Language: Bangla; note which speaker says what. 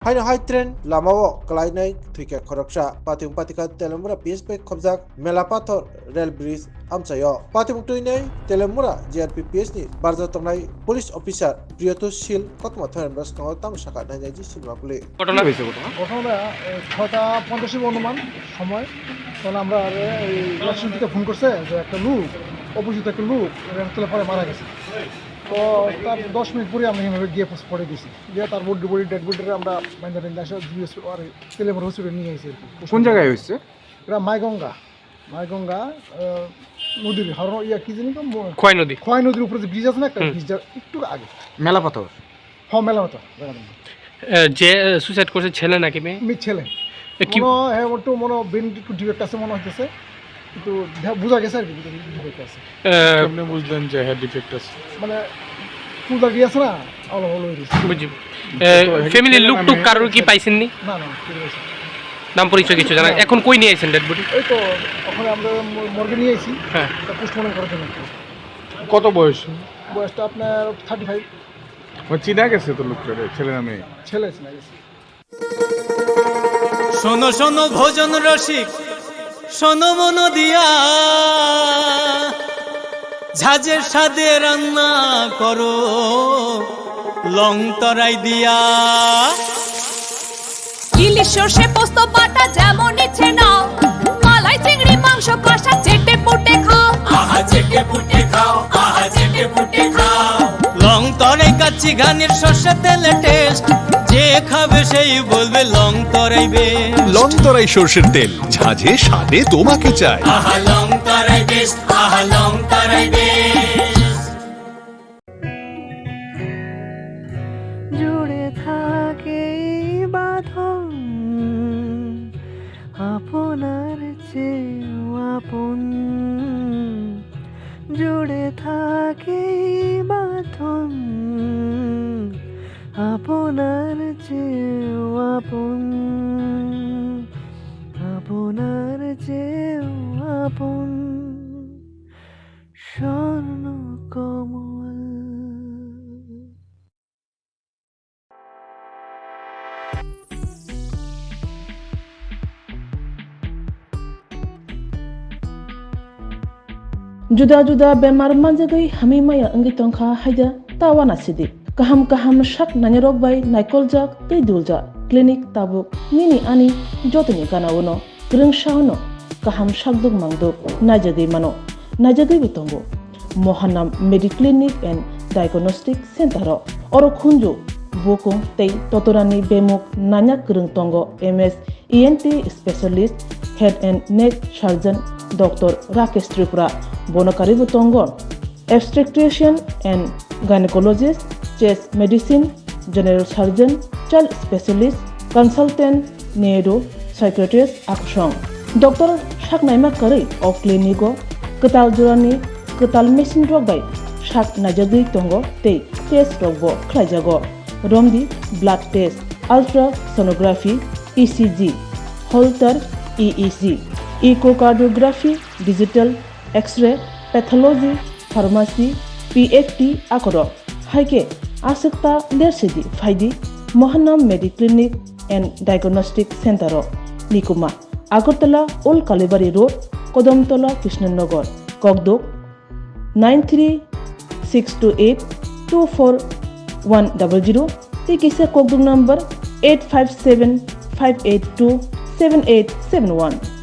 Speaker 1: Haino hai tren lamao kalainai thuike khoroksa patung patika telemura PSP khobjak melapathor rail bridge amchayo patung tuinai telemura JRP PS ni barja tongnai police officer Priyatos Sil kotma thoran basno tam saka naiji silmapuli
Speaker 2: ঘটনা হয়েছে ঘটনা
Speaker 3: ঘটনাটা 6:50 অনুমান সময় তখন আমরা ইলেকশন থেকে ফোন করছে যে একটা লোক অপোজিট একটা লোক রেলতলা পরে মারা গেছে তো তার 10 মিনিট পরে আমরা এভাবে গিয়ে পড়ে দিয়েছি দিয়ে তার বডি ডেড বডিটা আমরা বাইন্দা টেন আসে জিএস আর তেলেমর হসপিটালে নিয়ে গেছি
Speaker 2: কোন জায়গায় হয়েছে
Speaker 3: এটা মাইগঙ্গা নদীর হরণ কি জানি খোয়াই নদীর উপরে যে ব্রিজ আছে না একটা ব্রিজ একটু আগে
Speaker 2: মেলা পাথর
Speaker 3: মেলা মতো
Speaker 4: যে সুইসাইড করছে ছেলে নাকি মেয়ে
Speaker 3: ছেলে মনে ব্রেন একটু ডিফেক্ট আছে মনে হইতেছে কিন্তু বোঝা গেছে আর কি ডিফেক্ট আছে
Speaker 2: কেমনে বুঝলেন যে হ্যাঁ ডিফেক্ট আছে
Speaker 3: মানে ফুলটা গিয়ে আছে না
Speaker 4: বুঝি ফ্যামিলির লোক টুক কারোর কি পাইছেননি
Speaker 3: না
Speaker 4: নাম পরিচয় কিছু জানা এখন কই নিয়ে আইছেন ডেড বডি
Speaker 3: এই তো ওখানে আমরা মর্গে নিয়ে আইছি
Speaker 4: হ্যাঁ
Speaker 3: পোস্টমর্টম করার জন্য
Speaker 2: কত বয়স
Speaker 3: বয়সটা আপনার 35
Speaker 2: চিনা গেছে তো লোকটা ছেলে না মেয়ে
Speaker 3: ছেলে চিনা গেছে
Speaker 5: শোনো শোনো ভোজন রসিক শোনো মন দিয়া ঝাঁঝের স্বাদে রান্না করো লং তরাই দিয়া
Speaker 6: ইলিশ সর্ষে পোস্ত বাটা যেমন ইচ্ছে নাও মালাই চিংড়ি মাংস কষা চেটে পুটে খাও
Speaker 5: আহা চেটে পুটে খাও আহা চেটে পুটে খাও লং তরাই কাচ্চি ঘানির সর্ষে তেলে টেস্ট যে খাবে সেই বলবে লং তরাই বেশ
Speaker 7: লং তরাই সরষের তেল ঝাঁঝে স্বাদে তোমাকে চাই
Speaker 5: আহা লং তরাই বেশ আহা লং তরাই বেশ
Speaker 8: জুড়ে থাকে বাঁধন আপনার চেয়েও আপন জুড়ে থাকে বাঁধন আপনার চেয়েও আপন আপনার চেয়েও আপন স্বর্ণ কমল
Speaker 9: Juda bemar manjagai hami maya angi tongkha haida tawana sidi kaham shak nanyarok bai naikolja tei dulja clinic tabuk nini ani jotoni kanawono grungshauno kaham shakduk mangduk najagai bitongo Mohanam Mediclinic and Diagnostic Center oro khunju bokung tei totorani bemuk nanyak grung tongo MS ENT specialist head and neck surgeon Dr. Rakesh Tripura Bonakari Butongon, obstetrician and gynecologist, chest medicine, general surgeon, child specialist, consultant, neuro, psychiatrist, aksong. Dr. Shaknaima Kari of Clinico, Ketal Jurani, Ketal Machine Drug by Shak Najagi Tongo, Te, Test Rogbo, Klajago, Romdi, blood test, ultrasonography, ECG, Holter, EEG. Echocardiography, digital, X-ray, pathology, pharmacy, PFT, Akoro, Haike, Asekta, Lersidi, Faidi, Mohanam Mediclinic and Diagnostic Center, Nikuma, Agartala, Old Kalibari Road, Kodomtola, Krishnanagar, Kogdok, 93-628-24100, Tikisa Kogdok number 857-582-7871.